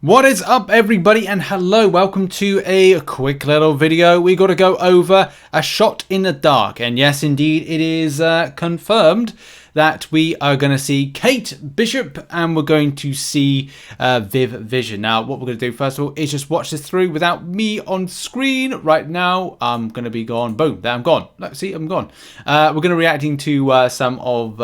What is up, everybody, and hello, welcome to a quick little video. We got to go over a shot in the dark, and yes indeed it is confirmed that we are going to see Kate Bishop and we're going to see Viv Vision. Now what we're going to do first of all is just watch this through without me on screen right now. I'm going to be gone. Boom, there I'm gone. Let's see, I'm gone. We're going to be reacting to some of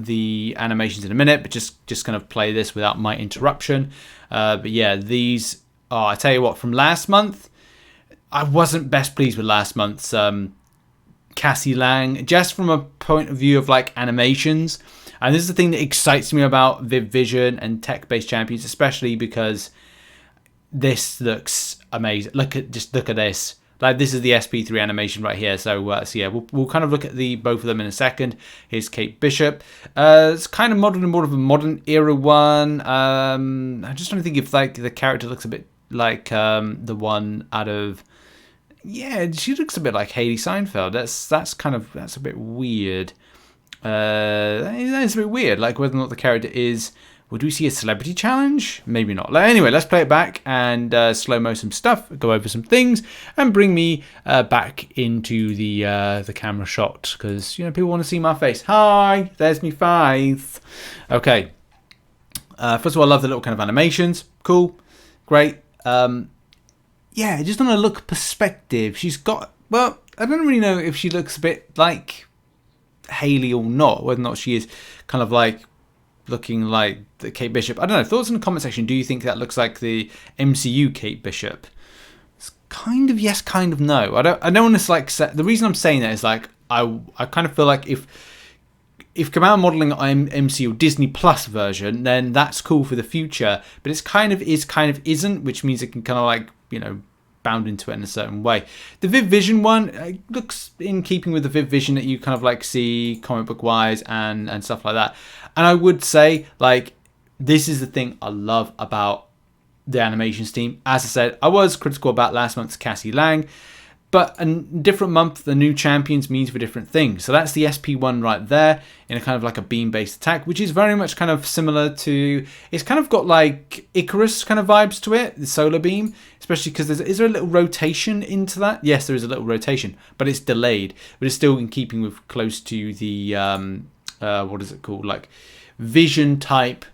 the animations in a minute, but just kind of play this without my interruption. But yeah, these, I tell you what, from last month, I wasn't best pleased with last month's Cassie Lang, just from a point of view of like animations. And this is the thing that excites me about Viv Vision and tech-based champions, especially because this looks amazing. Look at this. Like, this is the SP3 animation right here. So yeah, we'll kind of look at both of them in a second. Here's Kate Bishop. It's kind of modern and more of a modern era one. I'm just trying to think if like the character looks a bit like the one out of, yeah, she looks a bit like Haley Seinfeld. That's a bit weird. That's a bit weird. Like whether or not the character is. Would we see a celebrity challenge? Maybe not. Anyway, let's play it back and slow-mo some stuff, go over some things, and bring me back into the camera shot, because, you know, people want to see my face. Hi, there's me face. Okay. First of all, I love the little kind of animations. Cool. Great. Yeah, just on a look perspective, she's got, well, I don't really know if she looks a bit like Haley or not, whether or not she is kind of like looking like the Kate Bishop. I don't know. Thoughts in the comment section. Do you think that looks like the MCU Kate Bishop? It's kind of yes, kind of no. I don't want to like the reason I'm saying that is like I kind of feel like if Command modeling on MCU Disney Plus version, then that's cool for the future. But it's kind of isn't, which means it can kind of like, you know, bound into it in a certain way. The Viv Vision one looks in keeping with the Viv Vision that you kind of like see comic book wise and stuff like that. And I would say, like, this is the thing I love about the animations team. As I said, I was critical about last month's Cassie Lang, but a different month, the new champions means for different things. So that's the SP1 right there in a kind of like a beam-based attack, which is very much kind of similar to, it's kind of got like Icarus kind of vibes to it, the solar beam, especially because is there a little rotation into that? Yes, there is a little rotation, but it's delayed, but it's still in keeping with close to the, what is it called? Like vision type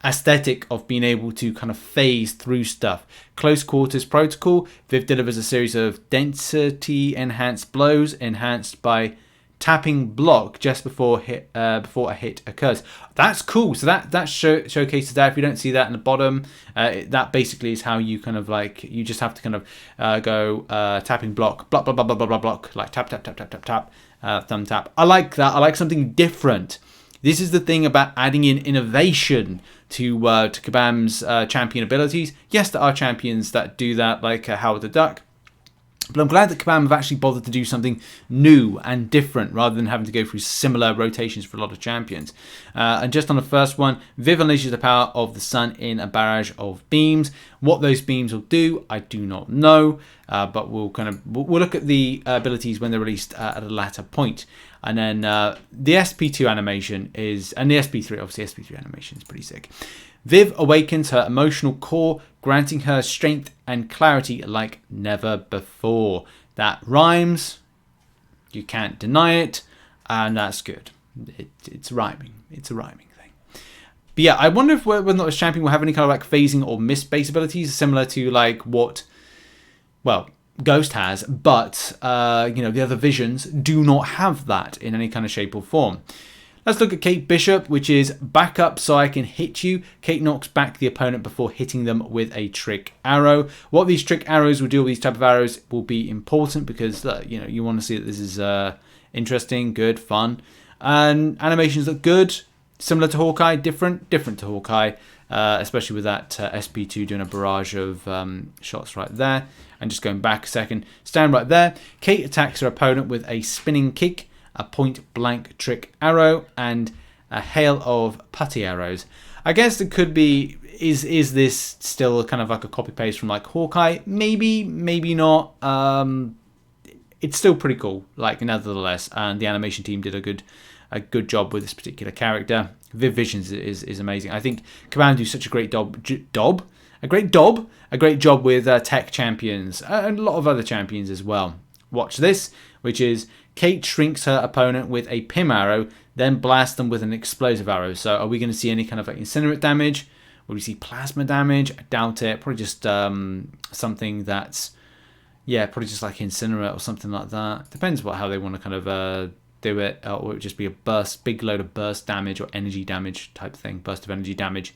aesthetic of being able to kind of phase through stuff. Close quarters protocol. Viv delivers a series of density enhanced blows enhanced by tapping block just before a hit occurs. That's cool. So that showcases that. If you don't see that in the bottom, that basically is how you kind of like, you just have to kind of go tapping block, block, block, block, block, block, block, like tap, tap, tap, tap, tap, tap, thumb tap. I like that. I like something different. This is the thing about adding in innovation to Kabam's champion abilities. Yes, there are champions that do that, like Howard the Duck. But I'm glad that Kabam have actually bothered to do something new and different rather than having to go through similar rotations for a lot of champions. And just on the first one, Viv unleashes the power of the sun in a barrage of beams. What those beams will do, I do not know. But we'll look at the abilities when they're released at a later point. And then the SP2 animation is, and the SP3, obviously SP3 animation is pretty sick. Viv awakens her emotional core, granting her strength and clarity like never before. That rhymes. You can't deny it. And that's good. It's rhyming. It's a rhyming thing. But yeah, I wonder if whether or not this champion will have any kind of like phasing or mist-based abilities similar to like what, well, Ghost has, but you know, the other Visions do not have that in any kind of shape or form. Let's look at Kate Bishop, which is back up so I can hit you. Kate knocks back the opponent before hitting them with a trick arrow. What these trick arrows will do, these type of arrows, will be important because you know, you want to see that this is interesting, good, fun, and animations look good. Similar to Hawkeye, different to Hawkeye, especially with that SP2 doing a barrage of shots right there. And just going back a second, stand right there. Kate attacks her opponent with a spinning kick, a point-blank trick arrow, and a hail of putty arrows. I guess it could be, is this still kind of like a copy-paste from like Hawkeye? Maybe, maybe not. It's still pretty cool, like, nevertheless, and the animation team did a good job with this particular character. Viv Vision is amazing. I think Command do such a great job a great job with tech champions and a lot of other champions as well. Watch this, which is Kate shrinks her opponent with a Pim arrow, then blasts them with an explosive arrow. So are we going to see any kind of like incinerate damage? Will we see plasma damage? I doubt it. Probably just something that's, yeah, probably just like incinerate or something like that. Depends how they want to kind of do it. Or it would just be a burst, big load of burst damage or energy damage type thing. Burst of energy damage.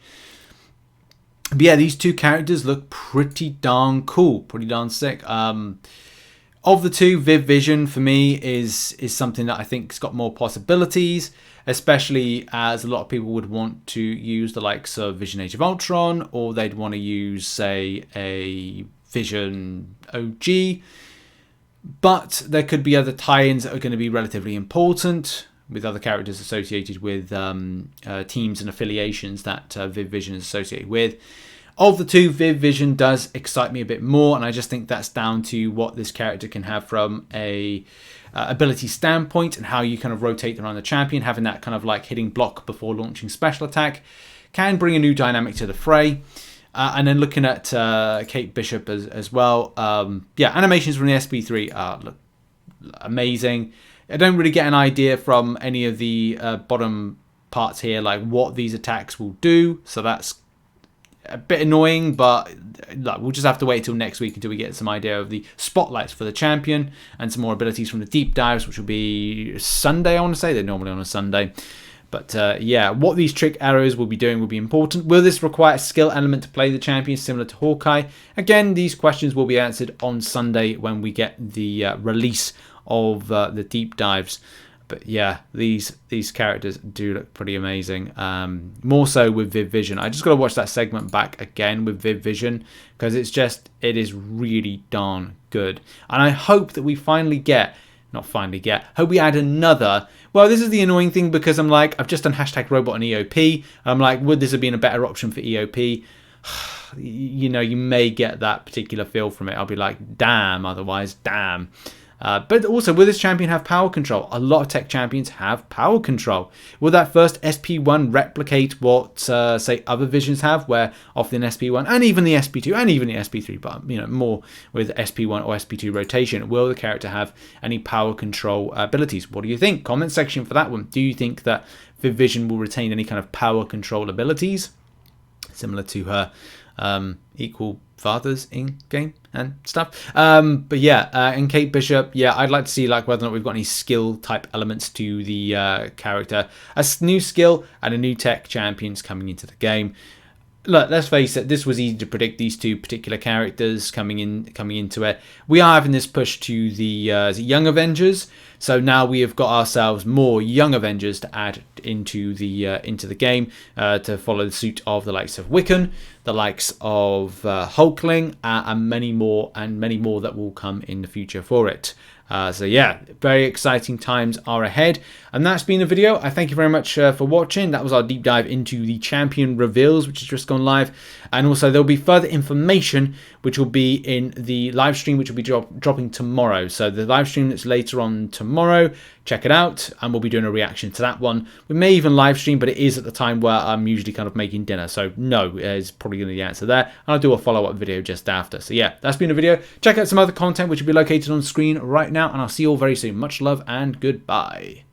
But yeah, these two characters look pretty darn cool. Pretty darn sick. Of the two, Viv Vision for me is something that I think has got more possibilities, especially as a lot of people would want to use the likes of Vision Age of Ultron, or they'd want to use, say, a Vision OG. But there could be other tie-ins that are going to be relatively important with other characters associated with teams and affiliations that Viv Vision is associated with. Of the two, Viv Vision does excite me a bit more, and I just think that's down to what this character can have from a ability standpoint and how you kind of rotate around the champion. Having that kind of like hitting block before launching special attack can bring a new dynamic to the fray. And then looking at Kate Bishop as well. Yeah, animations from the SP3 look amazing. I don't really get an idea from any of the bottom parts here, like what these attacks will do. So that's a bit annoying, but we'll just have to wait till next week until we get some idea of the spotlights for the champion and some more abilities from the deep dives, which will be Sunday, I want to say. They're normally on a Sunday. But yeah, what these trick arrows will be doing will be important. Will this require a skill element to play the champion similar to Hawkeye? Again, these questions will be answered on Sunday when we get the release of the deep dives. But yeah, these characters do look pretty amazing. More so with Viv Vision. I just got to watch that segment back again with Viv Vision because it is really darn good. And I hope that we hope we add another. Well, this is the annoying thing because I'm like, I've just done hashtag robot and EOP. I'm like, would this have been a better option for EOP? You know, you may get that particular feel from it. I'll be like, damn, otherwise, damn. But also, will this champion have power control? A lot of tech champions have power control. Will that first SP1 replicate what, say, other Visions have, where often SP1 and even the SP2 and even the SP3, but you know, more with SP1 or SP2 rotation, will the character have any power control abilities? What do you think? Comment section for that one. Do you think that Viv Vision will retain any kind of power control abilities similar to her equal fathers in game and stuff? But yeah, and Kate Bishop, yeah, I'd like to see like whether or not we've got any skill type elements to the character. A new skill and a new tech champions coming into the game. Look, let's face it, this was easy to predict, these two particular characters coming into it. We are having this push to the Young Avengers, so now we have got ourselves more Young Avengers to add into the game to follow the suit of the likes of Wiccan, the likes of Hulkling, and many more that will come in the future for it. So yeah, very exciting times are ahead. And that's been the video. I thank you very much for watching. That was our deep dive into the champion reveals, which has just gone live. And also there'll be further information, which will be in the live stream, which will be dropping tomorrow. So the live stream that's later on tomorrow, check it out. And we'll be doing a reaction to that one. We may even live stream, but it is at the time where I'm usually kind of making dinner. So no is probably going to be the answer there. And I'll do a follow-up video just after. So yeah, that's been a video. Check out some other content, which will be located on screen right now. And I'll see you all very soon. Much love and goodbye.